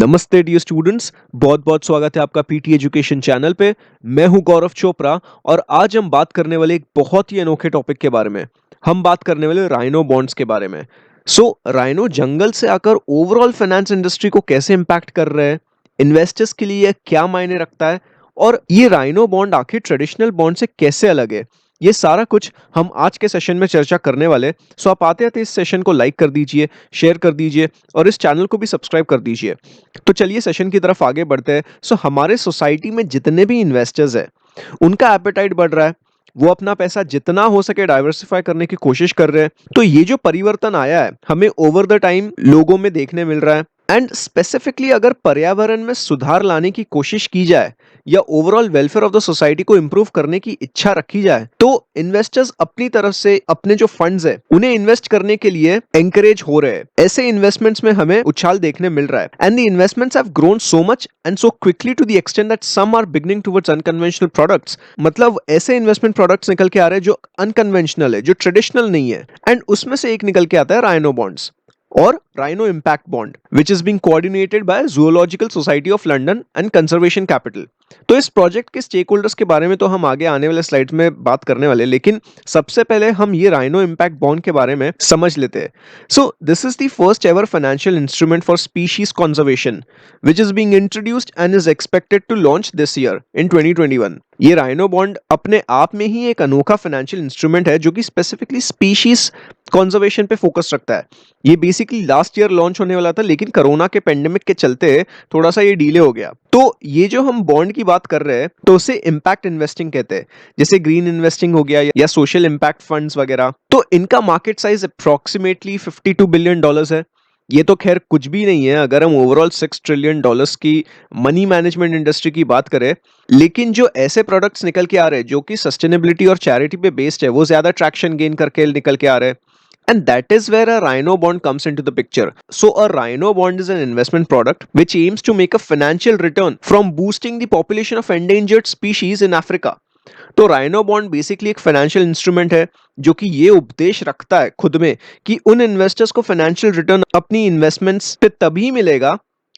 नमस्ते dear students, बहुत बहुत स्वागत है आपका पीटी एजुकेशन चैनल पे। मैं हूं गौरव चोपड़ा और आज हम बात करने वाले एक बहुत ही अनोखे टॉपिक के बारे में। हम बात करने वाले राइनो बॉन्ड्स के बारे में। राइनो जंगल से आकर ओवरऑल फाइनेंस इंडस्ट्री को कैसे इम्पैक्ट कर रहे हैं, इन्वेस्टर्स के लिए यह क्या मायने रखता है और ये राइनो बॉन्ड आखिर ट्रेडिशनल बॉन्ड से कैसे अलग है, ये सारा कुछ हम आज के सेशन में चर्चा करने वाले। सो आप आते आते इस सेशन को लाइक कर दीजिए, शेयर कर दीजिए और इस चैनल को भी सब्सक्राइब कर दीजिए। तो चलिए सेशन की तरफ आगे बढ़ते हैं। हमारे सोसाइटी में जितने भी इन्वेस्टर्स हैं, उनका एपेटाइट बढ़ रहा है। वो अपना पैसा जितना हो सके डाइवर्सिफाई करने की कोशिश कर रहे हैं। तो ये जो परिवर्तन आया है, हमें ओवर द टाइम लोगों में देखने मिल रहा है। एंड स्पेसिफिकली अगर पर्यावरण में सुधार लाने की कोशिश की जाए या overall welfare of the society को इंप्रूव करने की इच्छा रखी जाए, तो इन्वेस्टर्स अपनी तरफ से अपने जो फंड्स है उन्हें इन्वेस्ट करने के लिए एंकरेज हो रहे हैं। ऐसे इन्वेस्टमेंट्स में हमें उछाल देखने मिल रहा है। And the investments have grown so much and so quickly to the extent that some are beginning towards unconventional products. मतलब ऐसे इन्वेस्टमेंट प्रोडक्ट्स निकल के आ रहे हैं जो अनकन्वेंशनल है, जो ट्रेडिशनल नहीं है। एंड उसमें से एक निकल के आता है राइनो बॉन्ड्स और Rhino Impact Bond, which is being coordinated by Zoological Society of London and Conservation Capital। तो इस प्रोजेक्ट के स्टेक होल्डर्स के बारे में तो हम आगे आने वाले स्लाइड्स में बात करने वाले, लेकिन सबसे पहले हम ये राइनो इम्पैक्ट बॉन्ड के बारे में समझ लेते हैं। This is the first ever financial instrument for species conservation which is being introduced and is expected to launch this year in 2021। ये राइनो बॉन्ड अपने आप में ही एक अनोखा फाइनेंशियल इंस्ट्रूमेंट है जो कि स्पेसिफिकली स्पीशीज कंजर्वेशन पे फोकस रखता है। ये बेसिकली लास्ट ईयर लॉन्च होने वाला था, लेकिन कोरोना के पेंडेमिक के चलते थोड़ा सा ये डिले हो गया। तो ये जो हम बॉन्ड की बात कर रहे हैं, तो उसे इम्पैक्ट इन्वेस्टिंग कहते हैं, जैसे ग्रीन इन्वेस्टिंग हो गया या सोशल इम्पैक्ट फंड्स वगैरह। तो इनका मार्केट साइज अप्रोक्सीमेटली $52 बिलियन है। ये तो खैर कुछ भी नहीं है अगर हम ओवरऑल $6 ट्रिलियन की मनी मैनेजमेंट इंडस्ट्री की बात करें। लेकिन जो ऐसे प्रोडक्ट्स निकल के आ रहे हैं जो कि सस्टेनेबिलिटी और चैरिटी पे बेस्ड है, वो ज्यादा ट्रैक्शन गेन करके निकल के आ रहे हैं। And that is where a Rhino bond comes into the picture. So a Rhino bond is an investment product which aims to make a financial return from boosting the population of endangered species in Africa. तो rhino bond basically एक financial instrument है जो कि ये उपदेश रखता है खुद में कि उन इन्वेस्टर्स को फाइनेंशियल रिटर्न अपनी इन्वेस्टमेंट्स पे तभी मिलेगा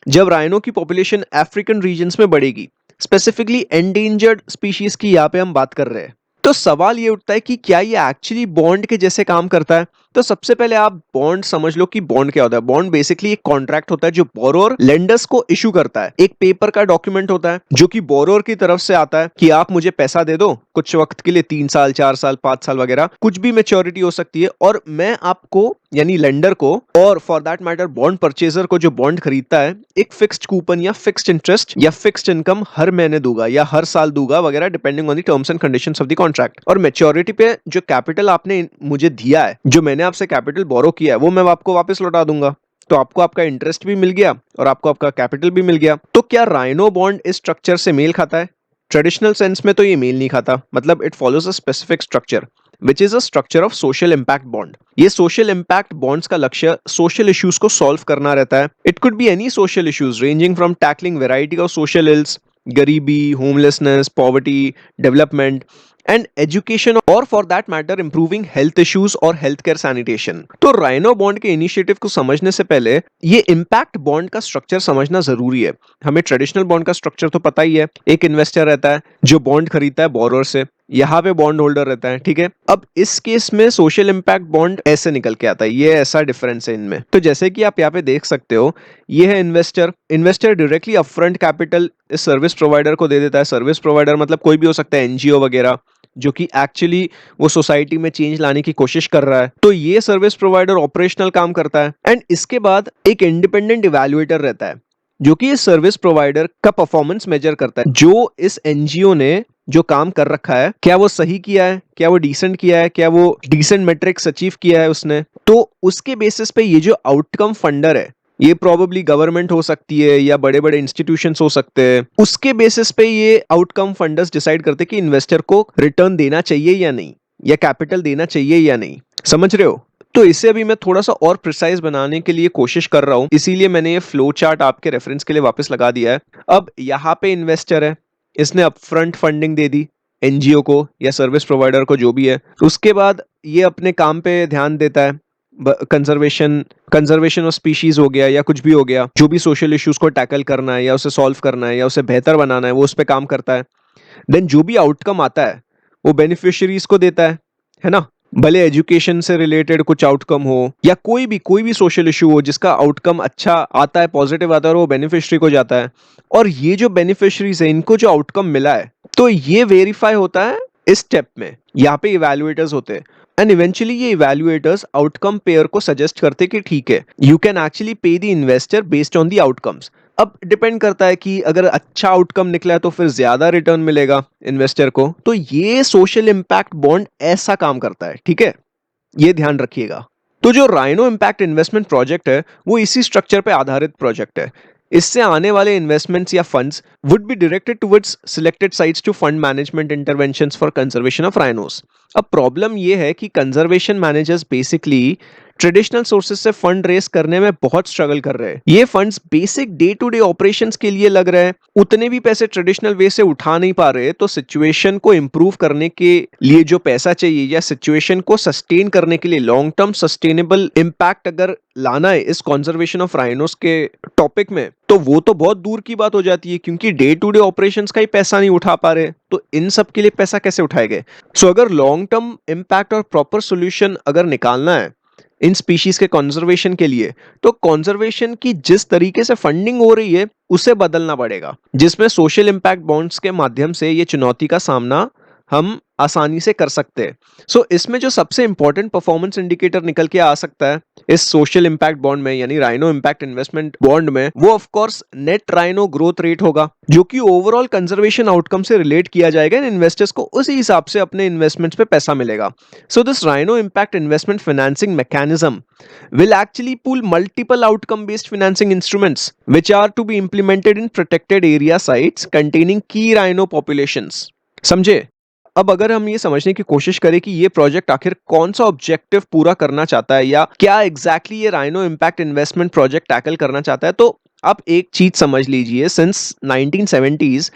जब राइनो की पॉपुलेशन अफ्रीकन रीजन्स में बढ़ेगी। स्पेसिफिकली एंडेंजर्ड स्पीशीज की यहाँ पे हम बात कर रहे हैं। तो सवाल ये उठता है कि क्या ये एक्चुअली बॉन्ड के जैसे काम करता है। तो सबसे पहले आप बॉन्ड समझ लो कि बॉन्ड क्या होता है। बॉन्ड बेसिकली एक कॉन्ट्रैक्ट होता है जो बोरोर लेंडर्स को इशू करता है। एक पेपर का डॉक्यूमेंट होता है जो कि बोरोर की तरफ से आता है कि आप मुझे पैसा दे दो कुछ वक्त के लिए, 3 साल 4 साल 5 साल वगैरह, कुछ भी मैच्योरिटी हो सकती है, और मैं आपको यानी लेंडर को और for that matter bond purchaser को जो बॉन्ड खरीदता है, एक फिक्स्ड कूपन या फिक्स्ड इंटरेस्ट या फिक्स्ड इनकम हर महीने दूंगा या हर साल दूंगा वगैरह, depending on the terms and conditions of the contract. और मैच्योरिटी पे जो कैपिटल आपने मुझे दिया है, जो मैंने आपसे कैपिटल बोरो किया है, वो मैं आपको वापस लौटा दूंगा। तो आपको आपका इंटरेस्ट भी मिल गया और आपको आपका कैपिटल भी मिल गया। तो क्या राइनो बॉन्ड इस स्ट्रक्चर से मेल खाता है? ट्रेडिशनल सेंस में तो ये मेल नहीं खाता। मतलब it follows a specific structure which is a structure of social impact bond. ये सोशल इम्पैक्ट बॉन्ड्स का लक्ष्य सोशल इश्यूज को सॉल्व करना रहता है। It could be any social issues ranging from tackling variety of social ills, गरीबी, homelessness, poverty, development and education, और for that matter improving health issues और हेल्थ केयर सैनिटेशन। तो राइनो बॉन्ड के initiative को समझने से पहले ये इम्पैक्ट बॉन्ड का स्ट्रक्चर समझना जरूरी है। हमें ट्रेडिशनल बॉन्ड का स्ट्रक्चर तो पता ही है। एक इन्वेस्टर रहता है जो बॉन्ड खरीदता है बोरोर से, यहाँ पे बॉन्ड होल्डर रहता है, ठीक है। अब इस केस में सोशल इम्पैक्ट बॉन्ड ऐसे निकल के आता है। ये ऐसा डिफरेंस है इनमें। तो जैसे कि आप यहाँ पे देख सकते हो, ये है investor. Investor directly upfront capital इस सर्विस प्रोवाइडर को दे देता है। सर्विस प्रोवाइडर मतलब कोई भी हो सकता है, एनजीओ वगैरह, जो कि एक्चुअली वो सोसाइटी में चेंज लाने की कोशिश कर रहा है। तो ये सर्विस प्रोवाइडर ऑपरेशनल काम करता है। एंड इसके बाद एक इंडिपेंडेंट इवैल्यूएटर रहता है जो कि इस सर्विस प्रोवाइडर का परफॉर्मेंस मेजर करता है। जो इस एनजीओ ने जो काम कर रखा है, क्या वो सही किया है, क्या वो डिसेंट किया है, क्या वो डिसेंट मेट्रिक्स अचीव किया है उसने। तो उसके बेसिस पे ये जो आउटकम फंडर है, ये प्रोबेबली गवर्नमेंट हो सकती है या बड़े बड़े इंस्टीट्यूशंस हो सकते हैं, उसके बेसिस पे ये आउटकम फंडर्स डिसाइड करते हैं कि इन्वेस्टर को रिटर्न देना चाहिए या नहीं, या कैपिटल देना चाहिए या नहीं। समझ रहे हो? तो इसे अभी मैं थोड़ा सा और प्रिसाइज बनाने के लिए कोशिश कर रहा हूं, इसीलिए मैंने ये फ्लो चार्ट आपके रेफरेंस के लिए वापस लगा दिया है। अब यहाँ पे इन्वेस्टर है, इसने अपफ्रंट फंडिंग दे दी एनजीओ को या सर्विस प्रोवाइडर को, जो भी है। उसके बाद ये अपने काम पे ध्यान देता है, कंजर्वेशन कंजर्वेशन ऑफ स्पीशीज हो गया या कुछ भी हो गया, जो भी सोशल इश्यूज को टैकल करना है या उसे सॉल्व करना है या उसे बेहतर बनाना है, वो उस पे काम करता है। देन जो भी आउटकम आता है वो बेनिफिशियरीज को देता है ना। भले एजुकेशन से रिलेटेड कुछ आउटकम हो या कोई भी सोशल इशू हो जिसका आउटकम अच्छा आता है, पॉजिटिव आता है, और वो बेनिफिशियरी को जाता है। और ये जो बेनिफिशियरीज है इनको जो आउटकम मिला है तो ये वेरीफाई होता है इस स्टेप में। यहाँ पे इवैल्यूएटर्स होते हैं एंड इवेंचुअली ये इवैल्यूएटर्स आउटकम पेयर को सजेस्ट करते कि ठीक है, यू कैन एक्चुअली पे the investor based on the outcomes. अब डिपेंड करता है कि अगर अच्छा आउटकम निकला है तो फिर ज्यादा रिटर्न मिलेगा इन्वेस्टर को। तो ये सोशल इंपैक्ट बॉन्ड ऐसा काम करता है, ठीक है, ये ध्यान रखिएगा। तो जो राइनो इम्पैक्ट इन्वेस्टमेंट प्रोजेक्ट है वो इसी स्ट्रक्चर पे आधारित प्रोजेक्ट है। इससे आने वाले इन्वेस्टमेंट्स या funds would be directed towards selected sites to fund management interventions for conservation of rhinos. अब प्रॉब्लम ये है कि conservation managers basically traditional sources से फंड रेस करने में बहुत स्ट्रगल कर रहे हैं। ये funds basic day to day operations के लिए लग रहे हैं, उतने भी पैसे ट्रेडिशनल वे से उठा नहीं पा रहे। तो सिचुएशन को इंप्रूव करने के लिए जो पैसा चाहिए या सिचुएशन को सस्टेन करने के लिए लॉन्ग टर्म सस्टेनेबल इम्पैक्ट अगर लाना है इस कंजर्वेशन ऑफ राइनोस के टॉपिक में, तो वो तो बहुत दूर की बात हो जाती है, क्योंकि डे टू डे ऑपरेशंस का ही पैसा नहीं उठा पा रहे। तो इन सब के लिए पैसा कैसे उठाएंगे? सो अगर लॉन्ग टर्म इम्पैक्ट और प्रॉपर सोल्यूशन अगर निकालना है इन स्पीशीज के कंजर्वेशन के लिए, तो कंजर्वेशन की जिस तरीके से फंडिंग हो रही है उसे बदलना पड़ेगा, जिसमें सोशल इंपैक्ट बॉन्ड्स के माध्यम से ये चुनौती का सामना हम आसानी से कर सकते हैं। सो इसमें जो सबसे इंपॉर्टेंट परफॉर्मेंस इंडिकेटर निकल के आ सकता है इस सोशल इंपैक्ट बॉन्ड में, यानी राइनो इंपैक्ट इन्वेस्टमेंट बॉन्ड में, वो of course net rhino growth rate होगा, जो कि ओवरऑल कंजर्वेशन आउटकम से रिलेट किया जाएगा। इन्वेस्टर्स को उसी हिसाब से अपने इन्वेस्टमेंट्स पे पैसा मिलेगा। So this rhino impact investment financing mechanism will actually pool multiple outcome based financing instruments which are to be implemented in protected area sites containing key rhino populations। समझे? अब अगर हम ये समझने की कोशिश करें कि ये प्रोजेक्ट आखिर कौन सा ऑब्जेक्टिव पूरा करना चाहता है या क्या एग्जैक्टली ये rhino impact investment project tackle करना चाहता है, तो आप एक चीज समझ लीजिए। सिंस 1970s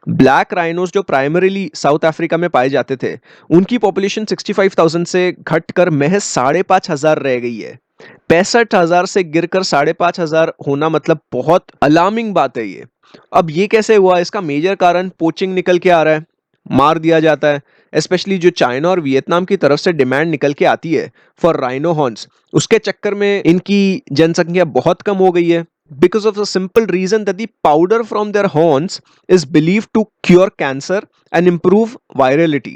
ब्लैक राइनोस जो प्राइमरीली साउथ अफ्रीका में पाए जाते थे, उनकी पॉपुलेशन 65,000 से घटकर महज 5,500 रह गई है। 65,000 से गिरकर 5,500 होना मतलब बहुत अलार्मिंग बात है ये। अब ये कैसे हुआ? इसका मेजर कारण पोचिंग निकल के आ रहा है, मार दिया जाता है। स्पेशली जो चाइना और वियतनाम की तरफ से डिमांड निकल के आती है फॉर राइनो हॉर्न्स, उसके चक्कर में इनकी जनसंख्या बहुत कम हो गई है। Because of the simple reason that the powder from their horns is believed to cure cancer and improve virality.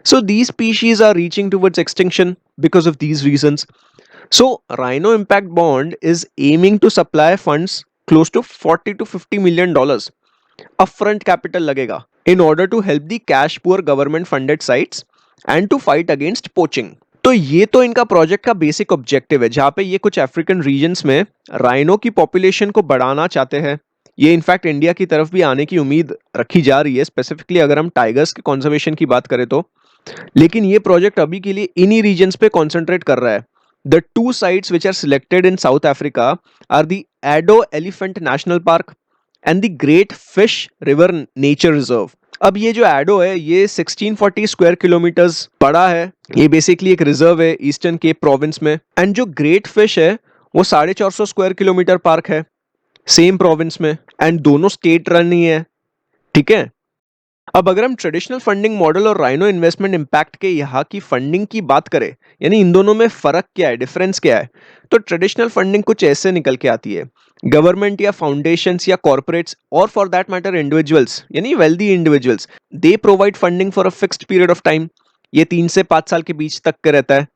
So these species are reaching towards extinction because of these reasons. So Rhino Impact Bond is aiming to supply funds close to 40 to 50 million dollars upfront capital लगेगा in order to help the cash poor government funded sites and to fight against poaching. तो ये तो इनका project का basic objective है, जहां पे ये कुछ अफ्रीकन रीजन्स में राइनो की पॉपुलेशन को बढ़ाना चाहते हैं। ये इनफैक्ट इंडिया की तरफ भी आने की उम्मीद रखी जा रही है, स्पेसिफिकली अगर हम टाइगर्स के कंजर्वेशन की बात करें तो। लेकिन ये प्रोजेक्ट अभी के लिए इन्हीं रीजन्स पे कॉन्सेंट्रेट कर रहा है। The two sites which are selected in South Africa are the Addo Elephant National Park and the Great Fish River Nature Reserve. अब ये जो एडो है ये 1640 स्क्वायर किलोमीटर्स बड़ा है। ये बेसिकली एक रिजर्व है ईस्टर्न केप प्रोविंस में। एंड जो ग्रेट फिश है वो 450 स्क्वायर किलोमीटर पार्क है सेम प्रोविंस में, एंड दोनों स्टेट रन ही है, ठीक है। अब अगर हम ट्रेडिशनल फंडिंग मॉडल और राइनो इन्वेस्टमेंट इम्पैक्ट के यहाँ की फंडिंग की बात करें, यानी इन दोनों में फर्क क्या है, डिफरेंस क्या है, तो ट्रेडिशनल फंडिंग कुछ ऐसे निकल के आती है। गवर्नमेंट या फाउंडेशंस या कॉर्पोरेट्स और फॉर दैट मैटर इंडिविजुअल्स, यानी wealthy individuals, they provide funding for a fixed period of time. ये 3 से 5 साल के बीच तक का रहता है।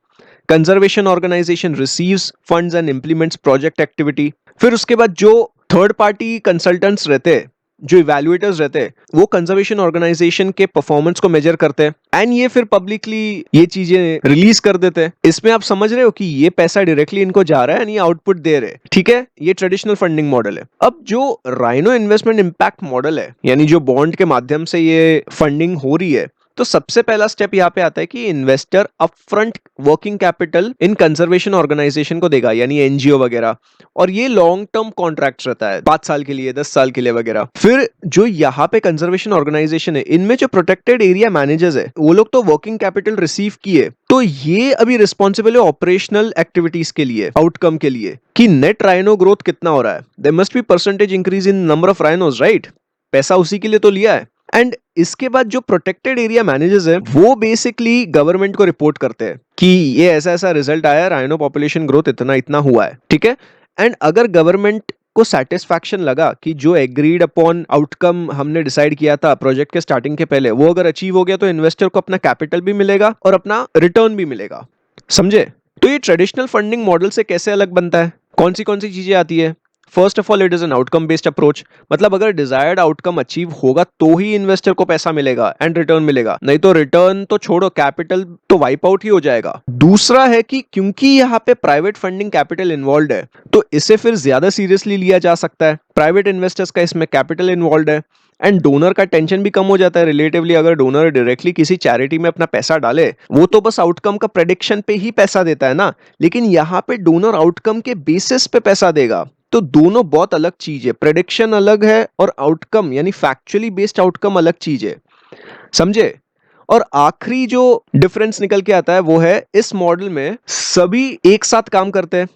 Conservation organisation receives funds and implements project activity. फिर उसके बाद जो थर्ड पार्टी कंसल्टेंट्स रहते हैं, जो इवैल्यूएटर्स रहते हैं, वो कंजर्वेशन ऑर्गेनाइजेशन के परफॉर्मेंस को मेजर करते हैं एंड ये फिर पब्लिकली ये चीजें रिलीज कर देते हैं। इसमें आप समझ रहे हो कि ये पैसा डायरेक्टली इनको जा रहा है एंड ये आउटपुट दे रहे हैं, ठीक है। ये ट्रेडिशनल फंडिंग मॉडल है। अब जो राइनो इन्वेस्टमेंट इम्पैक्ट मॉडल है, यानी जो बॉन्ड के माध्यम से ये फंडिंग हो रही है, तो सबसे पहला स्टेप यहाँ पे आता है कि investor upfront working capital in conservation organisation को देगा, यानी एनजीओ वगैरह। और ये लॉन्ग टर्म कॉन्ट्रैक्ट रहता है, 5 साल के लिए, 10 साल के लिए वगैरह। फिर जो यहाँ पे कंजर्वेशन ऑर्गेनाइजेशन है, इनमें जो प्रोटेक्टेड एरिया मैनेजर्स है, वो लोग तो वर्किंग कैपिटल रिसीव किए, तो ये अभी रिस्पॉन्सिबल है ऑपरेशनल एक्टिविटीज के लिए, आउटकम के लिए, कि नेट राइनो ग्रोथ कितना हो रहा है। There must be percentage increase in number of rhinos, right? पैसा उसी के लिए तो लिया है। एंड इसके बाद जो प्रोटेक्टेड एरिया मैनेजर्स है, वो बेसिकली गवर्नमेंट को रिपोर्ट करते हैं कि ये ऐसा ऐसा रिजल्ट आया, राइनो पॉपुलेशन ग्रोथ इतना इतना हुआ है, ठीक है। एंड अगर गवर्नमेंट को सेटिस्फैक्शन लगा कि जो एग्रीड अपॉन आउटकम हमने डिसाइड किया था प्रोजेक्ट के स्टार्टिंग के पहले, वो अगर अचीव हो गया, तो इन्वेस्टर को अपना कैपिटल भी मिलेगा और अपना रिटर्न भी मिलेगा। समझे? तो ये ट्रेडिशनल फंडिंग मॉडल से कैसे अलग बनता है? कौन सी चीजें आती है? First of all, it is an outcome based approach. मतलब अगर डिजायर्ड आउटकम अचीव होगा तो ही इन्वेस्टर को पैसा मिलेगा एंड रिटर्न मिलेगा, नहीं तो रिटर्न तो छोड़ो, कैपिटल तो वाइप आउट ही हो जाएगा। दूसरा है कि क्योंकि यहाँ पे प्राइवेट फंडिंग कैपिटल इन्वॉल्व है, तो इसे फिर ज्यादा सीरियसली लिया जा सकता है। प्राइवेट इन्वेस्टर्स का इसमें कैपिटल इन्वॉल्व है एंड डोनर का टेंशन भी कम हो जाता है रिलेटिवली। अगर डोनर डायरेक्टली किसी चैरिटी में अपना पैसा डाले, वो तो बस आउटकम का प्रेडिक्शन पे ही पैसा देता है ना, लेकिन यहाँ पे डोनर आउटकम के बेसिस पे पैसा देगा। तो दोनों बहुत अलग चीज है, प्रेडिक्शन अलग है और आउटकम यानी फैक्चुअली बेस्ड आउटकम अलग चीज है। समझे? और आखिरी जो डिफरेंस निकल के आता है वो है, इस मॉडल में सभी एक साथ काम करते हैं,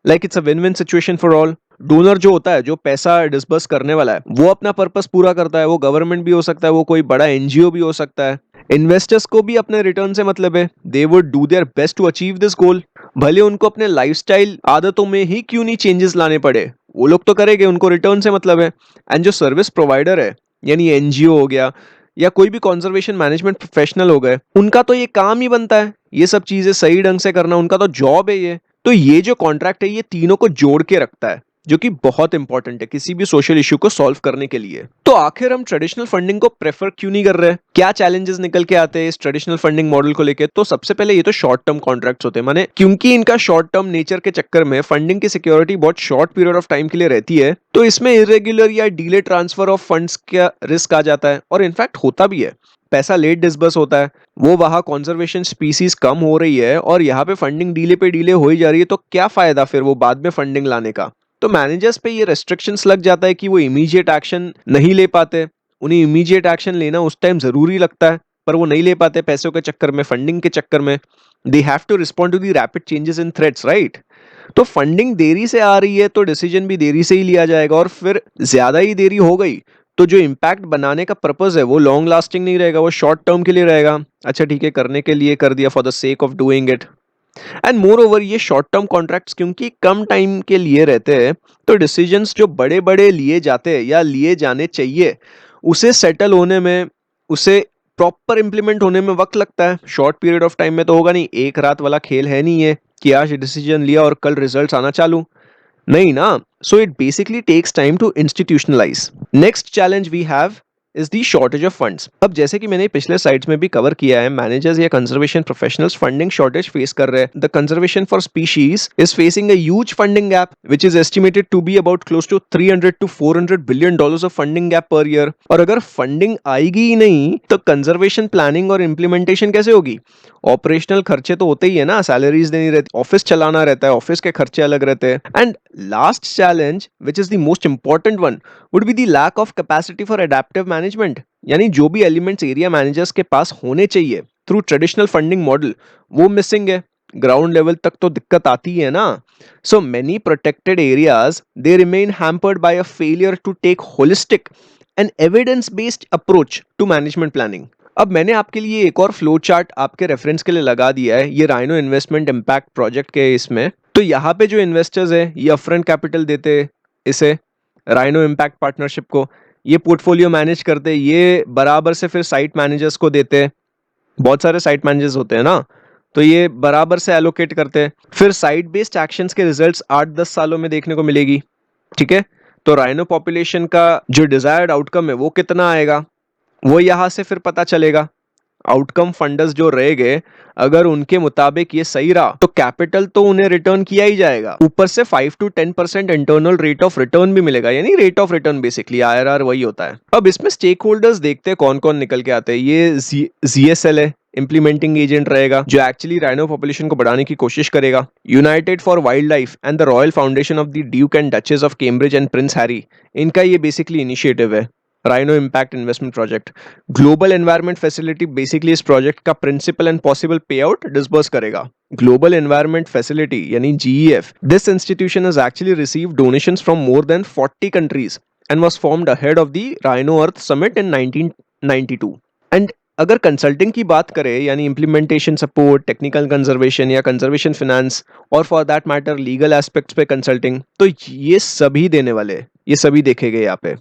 like it's a win win situation for all. Donor जो होता है, जो पैसा डिस्बर्स करने वाला है, वो अपना पर्पस पूरा करता है, वो गवर्नमेंट भी हो सकता है, वो कोई बड़ा एनजीओ भी हो सकता है। इन्वेस्टर्स को भी अपने रिटर्न से मतलब है, they would do their best to achieve this goal, भले उनको अपने लाइफस्टाइल आदतों में ही क्यों नहीं चेंजेस लाने पड़े, वो लोग तो करेंगे, उनको रिटर्न से मतलब है। एंड जो सर्विस प्रोवाइडर है, यानी एनजीओ हो गया या कोई भी कंजर्वेशन मैनेजमेंट प्रोफेशनल हो गए, उनका तो ये काम ही बनता है, ये सब चीजें सही ढंग से करना, उनका तो जॉब है ये। तो ये जो कॉन्ट्रैक्ट है, ये तीनों को जोड़ के रखता है, जो कि बहुत इंपॉर्टेंट है किसी भी सोशल इशू को सॉल्व करने के लिए। तो आखिर हम ट्रेडिशनल फंडिंग को प्रेफर क्यों नहीं कर रहे हैं? क्या चैलेंजेस निकल के आते हैं इस ट्रेडिशनल फंडिंग मॉडल को लेके? तो सबसे पहले ये तो शॉर्ट टर्म कॉन्ट्रैक्ट्स होते हैं, माने क्योंकि इनका शॉर्ट टर्म नेचर के चक्कर में फंडिंग की सिक्योरिटी बहुत शॉर्ट पीरियड ऑफ टाइम के लिए रहती है, तो इसमें इरेगुलर या डिले ट्रांसफर ऑफ फंड्स का रिस्क आ जाता है, और इनफैक्ट होता भी है। पैसा लेट डिसबर्स होता है, वो वहां कंजर्वेशन स्पीसीज कम हो रही है और यहाँ पे फंडिंग डीले पे डीले हो ही जा रही है, तो क्या फायदा फिर वो बाद में फंडिंग लाने का? तो मैनेजर्स पे ये रेस्ट्रिक्शंस लग जाता है कि वो इमीडिएट एक्शन नहीं ले पाते। उन्हें इमीडिएट एक्शन लेना उस टाइम जरूरी लगता है, पर वो नहीं ले पाते पैसों के चक्कर में, फंडिंग के चक्कर में। They have to respond to the rapid changes in threats, right? तो फंडिंग देरी से आ रही है तो डिसीजन भी देरी से ही लिया जाएगा, और फिर ज्यादा ही देरी हो गई तो जो इम्पैक्ट बनाने का पर्पस है वो लॉन्ग लास्टिंग नहीं रहेगा, वो शॉर्ट टर्म के लिए रहेगा। अच्छा ठीक है, करने के लिए कर दिया, for the sake of doing it. And more over, ये शॉर्ट टर्म कॉन्ट्रैक्ट्स क्योंकि कम टाइम के लिए रहते हैं, तो डिसीजंस जो बड़े बड़े लिए जाते हैं या लिए जाने चाहिए, उसे सेटल होने में, उसे प्रॉपर इंप्लीमेंट होने में वक्त लगता है। शॉर्ट पीरियड ऑफ टाइम में तो होगा नहीं, एक रात वाला खेल है नहीं है कि आज डिसीजन लिया और कल रिजल्ट्स आना चालू, नहीं ना। So it basically takes time to institutionalise. Next challenge we have is the shortage of funds. अब जैसे कि मैंने पिछले साइड्स में भी कवर किया है, मैनेजर्स या conservation professionals funding shortage face कर रहे हैं। The conservation for species is facing a huge funding gap which is estimated to be about close to 300 to 400 billion dollars of funding gap per year. और अगर funding आएगी ही नहीं तो conservation planning और implementation कैसे होगी? ऑपरेशनल खर्चे तो होते ही है ना, सैलरीज देनी रहती, ऑफिस चलाना रहता है, ऑफिस के खर्चे अलग रहते हैं। And last challenge which is the most important one would be the lack of capacity for adaptive management, यानी जो भी एलिमेंट्स एरिया मैनेजर्स के पास होने चाहिए थ्रू ट्रेडिशनल फंडिंग मॉडल, वो मिसिंग है। ग्राउंड लेवल तक तो दिक्कत आती है ना। So many protected areas they remain hampered by a failure to take holistic and evidence based approach to management planning. अब मैंने आपके लिए एक और फ्लो चार्ट आपके रेफरेंस के लिए लगा दिया है, ये राइनो इन्वेस्टमेंट इम्पैक्ट प्रोजेक्ट के इसमें। तो यहाँ पे जो इन्वेस्टर्स है ये अपफ्रंट कैपिटल देते इसे राइनो इम्पैक्ट पार्टनरशिप को, ये पोर्टफोलियो मैनेज करते, ये बराबर से फिर साइट मैनेजर्स को देते, बहुत सारे साइट मैनेजर्स होते हैं ना, तो ये बराबर से एलोकेट करते हैं। फिर साइट बेस्ड एक्शंस के रिजल्ट्स 8-10 सालों में देखने को मिलेगी, ठीक है। तो राइनो पॉपुलेशन का जो डिजायर्ड आउटकम है वो कितना आएगा, वो यहां से फिर पता चलेगा। आउटकम फंडर्स जो रहेंगे, अगर उनके मुताबिक ये सही रहा तो कैपिटल तो उन्हें रिटर्न किया ही जाएगा, ऊपर से 5 to 10% internal rate of return भी मिलेगा, यानी rate of return basically IRR वही होता है। अब इसमें स्टेक होल्डर्स देखते हैं कौन कौन निकल के आते हैं। ये जीएसएल है, इंप्लीमेंटिंग एजेंट रहेगा जो एक्चुअली राइनो पॉपुलेशन को बढ़ाने की कोशिश करेगा। United for wild life and the royal foundation of the Duke and duchess of Cambridge and Prince Harry, इनका ये बेसिकली इनिशिएटिव है rhino impact investment project. Global environment facility basically इस project का प्रिंसिपल एंड पॉसिबल पे out disburse करेगा। Global environment facility यानी GEF, this institution has actually received donations from more than 40 countries and was formed ahead of the rhino earth summit in 1992। And अगर consulting की बात करें यानी implementation support, technical conservation या conservation finance और for that matter legal aspects पे consulting, तो ये सभी देने वाले, ये सभी देखे गए यहाँ पे।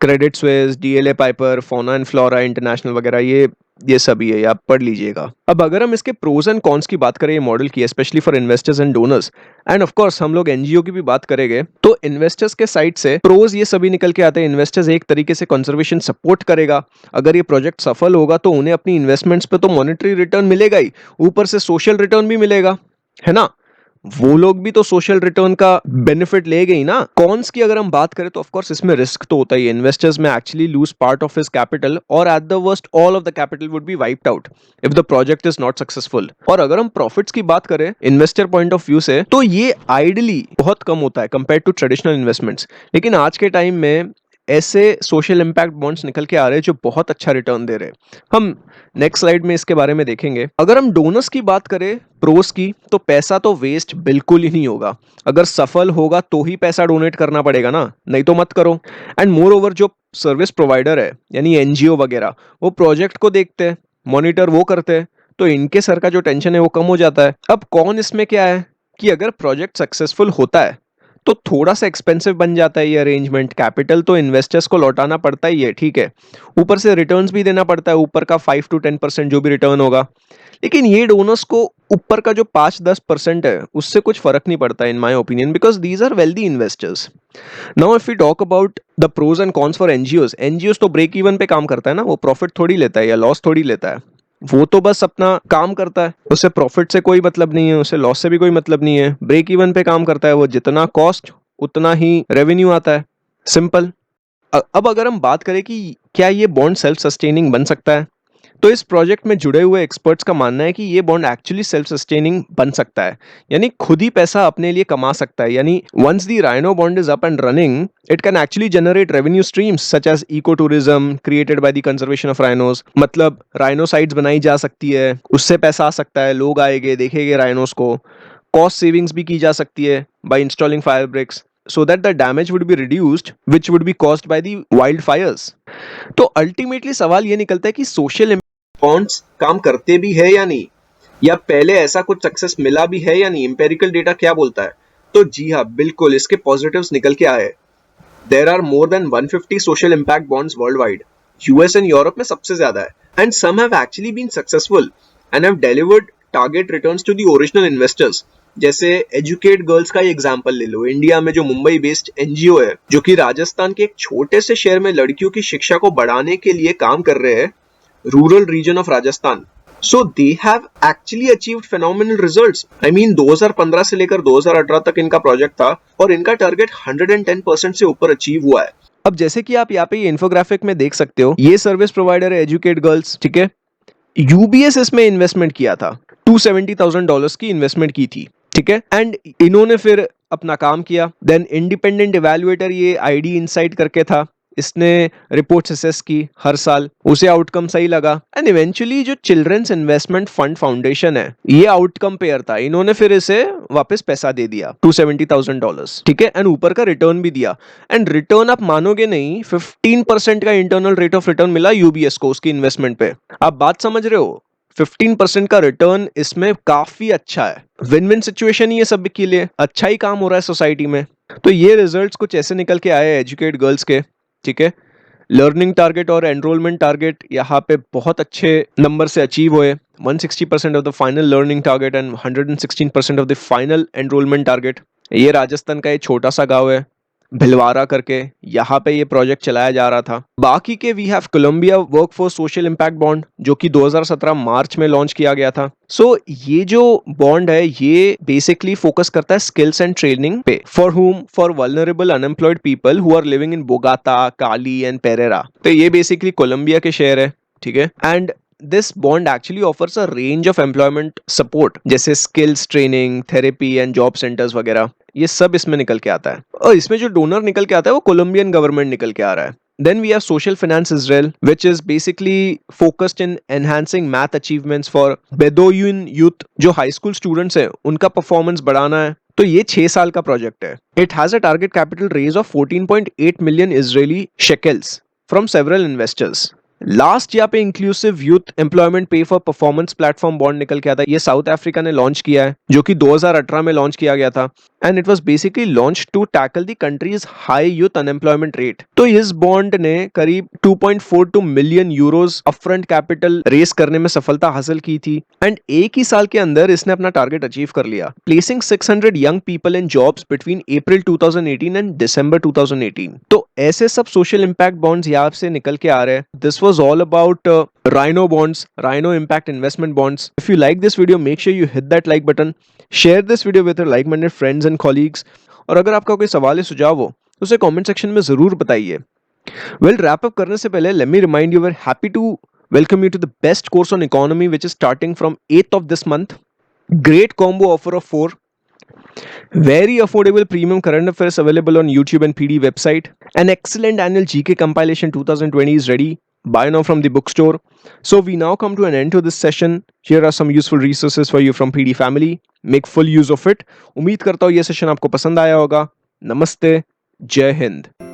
Credit Suisse, DLA Piper, fauna and flora international वगैरह, ये सभी है, आप पढ़ लीजिएगा। अब अगर हम इसके प्रोज एंड कॉन्स की बात करें ये मॉडल की, specially for investors and donors, end of course हम लोग एनजीओ की भी बात करेंगे, तो इन्वेस्टर्स के साइड से प्रोज ये सभी निकल के आते हैं। इन्वेस्टर्स एक तरीके से कंजर्वेशन सपोर्ट करेगा, अगर ये प्रोजेक्ट सफल होगा तो उन्हें अपनी इन्वेस्टमेंट्स पे तो मॉनेटरी रिटर्न मिलेगा ही, ऊपर से सोशल रिटर्न भी मिलेगा, है ना। वो लोग भी तो सोशल रिटर्न का बेनिफिट ले गई ना। कॉन्स की अगर हम बात करें तो ऑफ कोर्स इसमें रिस्क तो होता ही है। Investors may actually lose part of his capital और at the worst all of the capital would be wiped out if the project is not successful. और अगर हम प्रॉफिट्स की बात करें इन्वेस्टर पॉइंट ऑफ व्यू से, तो ये आइडली बहुत कम होता है कंपेयर टू ट्रेडिशनल इन्वेस्टमेंट्स। लेकिन आज के टाइम में ऐसे सोशल इम्पैक्ट बॉन्ड्स निकल के आ रहे हैं जो बहुत अच्छा रिटर्न दे रहे हैं। हम नेक्स्ट स्लाइड में इसके बारे में देखेंगे। अगर हम डोनर्स की बात करें प्रोस की, तो पैसा तो वेस्ट बिल्कुल ही नहीं होगा। अगर सफल होगा तो ही पैसा डोनेट करना पड़ेगा ना, नहीं तो मत करो। एंड मोर ओवर जो सर्विस प्रोवाइडर है यानी एनजीओ वगैरह, वो प्रोजेक्ट को देखते हैं, मॉनिटर वो करते हैं, तो इनके सर का जो टेंशन है वो कम हो जाता है। अब कौन इसमें क्या है कि अगर प्रोजेक्ट सक्सेसफुल होता है तो थोड़ा सा एक्सपेंसिव बन जाता है ये अरेंजमेंट। कैपिटल तो इन्वेस्टर्स को लौटाना पड़ता ही है, ठीक है, ऊपर से रिटर्न्स भी देना पड़ता है, ऊपर का 5 to 10% जो भी रिटर्न होगा। लेकिन ये डोनर्स को ऊपर का जो 5-10% है उससे कुछ फर्क नहीं पड़ता in my opinion, because these are wealthy investors. Now if we talk about the pros and cons for NGOs, NGOs तो ब्रेक इवन पे काम करता है ना, वो प्रॉफिट थोड़ी लेता है या लॉस थोड़ी लेता है, वो तो बस अपना काम करता है, उसे प्रॉफिट से कोई मतलब नहीं है, उसे लॉस से भी कोई मतलब नहीं है, ब्रेक इवन पे काम करता है, वो जितना कॉस्ट उतना ही रेवेन्यू आता है, सिंपल। अब अगर हम बात करें कि क्या ये बॉन्ड सेल्फ सस्टेनिंग बन सकता है, तो इस प्रोजेक्ट में जुड़े हुए एक्सपर्ट्स का मानना है कि ये बॉन्ड एक्चुअली सेल्फ सस्टेनिंग बन सकता है, यानी खुद ही पैसा अपने लिए कमा सकता है। यानी once the rhino bond is up and running, it can actually generate revenue streams such as eco tourism created by the conservation of rhinos. मतलब राइनो साइट्स बनाई जा सकती है, उससे पैसा आ सकता है, लोग आएंगे देखेंगे राइनोस को। कॉस्ट सेविंग्स भी की जा सकती है by installing fire bricks so that the damage would be reduced which would be caused by the wildfires। तो अल्टीमेटली सवाल ये निकलता है कि सोशल बॉन्ड्स काम करते भी है या नहीं, या पहले ऐसा कुछ सक्सेस मिला भी है या नहीं, एम्पेरिकल डेटा क्या बोलता है। तो जी हाँ, बिल्कुल इसके पॉजिटिव्स निकल के आए। There are more than 150 social impact bonds worldwide, US and Europe में सबसे ज्यादा है, and some have actually been successful and have delivered target returns to the original investors. जैसे एजुकेट गर्ल्स का ही एग्जांपल ले लो, इंडिया में जो मुंबई बेस्ड एनजीओ है जो कि राजस्थान के एक छोटे से शहर में लड़कियों की शिक्षा को बढ़ाने के लिए काम कर रहे हैं, rural region of Rajasthan. So they have actually achieved phenomenal results. I mean 2015 से लेकर 2018 तक इनका प्रोजेक्ट था और इनका टारगेट 110% से ऊपर अचीव हुआ है। अब जैसे कि आप यहाँ पे इन्फोग्राफिक में देख सकते हो, ये सर्विस प्रोवाइडर है एजुकेट गर्ल्स, ठीक है। यूबीएस इसमें इन्वेस्टमेंट किया था, $270,000 की इन्वेस्टमेंट की थी, ठीक है। एंड इन्होंने फिर अपना काम किया। देन इंडिपेंडेंट इवैल्यूएटर ये आईडी इनसाइट करके था, इसने रिपोर्ट्स असेस की हर साल, उसे आउटकम सही लगा एंड इवेंचुअली जो चिल्ड्रंस इन्वेस्टमेंट फंड फाउंडेशन है ये आउटकम पेयर था, इन्होंने फिर इसे वापस पैसा दे दिया $270,000, ठीक है। एंड ऊपर का रिटर्न भी दिया, एंड रिटर्न आप मानोगे नहीं, 15% का इंटरनल रेट ऑफ रिटर्न मिला यूबीएस को उसकी इन्वेस्टमेंट पे। आप बात समझ रहे हो, 15% का रिटर्न इसमें काफी अच्छा है। विन विन सिचुएशन ही है सब के लिए, अच्छा ही काम हो रहा है सोसाइटी में। तो ये रिजल्ट्स कुछ ऐसे निकल के आए एजुकेट गर्ल्स के, ठीक है। लर्निंग टारगेट और एनरोलमेंट टारगेट यहाँ पे बहुत अच्छे नंबर से अचीव हुए, 160% of the final learning target and 116% of the final enrolment target. ये राजस्थान का एक छोटा सा गांव है, भिलवारा करके, यहाँ पे ये प्रोजेक्ट चलाया जा रहा था। बाकी के we have Colombia workforce social impact bond, जो कि 2017 मार्च में लॉन्च किया गया था। ये जो बॉन्ड है ये बेसिकली फोकस करता है स्किल्स एंड ट्रेनिंग पे, for vulnerable unemployed people who are living in Bogota, Cali and Pereira. तो ये बेसिकली कोलंबिया के शहर है, ठीक है। And this bond actually offers a range of employment support, जैसे skills training, therapy and job centres वगैरह, ये सब इसमें निकल के आता है। और इसमें जो डोनर निकल के आता है वो कोलंबियन गवर्नमेंट निकल के आ रहा है। Then we have Social Finance Israel, which is basically focused in enhancing math achievements for Bedouin youth। जो हाई स्कूल स्टूडेंट्स हैं उनका परफॉर्मेंस बढ़ाना है। तो ये 6 साल का प्रोजेक्ट है। It has a target capital raise of 14.8 million Israeli shekels from several investors। Last यहाँ पे इंक्लूसिव यूथ एम्प्लॉयमेंट पे फॉर परफॉर्मेंस प्लेटफॉर्म बॉन्ड निकल के आता है। ये साउथ अफ्रीका ने लॉन्च किया है, जो कि 2018 में लॉन्च किया गया था। And it was basically launch to tackle the country's high youth unemployment rate. तो इस बॉन्ड ने करीब 2.42 million euros upfront capital raise करने में सफलता हासिल की थी। एंड एक ही साल के अंदर इसने अपना टारगेट अचीव कर लिया, placing 600 young people in jobs between April 2018 and December 2018। तो ऐसे सब सोशल इंपैक्ट बॉन्ड्स यहाँ से निकल के आ रहे हैं। This was all about Rhino bonds, Rhino impact investment bonds. If you like this video, make sure you hit that like button. Share this video with your like-minded friends and colleagues. और अगर आपका कोई सवाल या सुझाव हो तो उसे कमेंट सेक्शन में जरूर बताइए। वेल, रैप अप करने से पहले let me remind you, we are happy to welcome you to the best course on economy which is starting from 8th of this month. Great combo offer of 4. Very affordable premium current affairs available on YouTube and PD website. An excellent annual GK compilation 2020 is ready. Buy now from the bookstore. So we now come to an end to this session. Here are some useful resources for you from PD family. Make full use of it. उम्मीद करता हूँ ये session आपको पसंद आया होगा। नमस्ते, जय हिंद।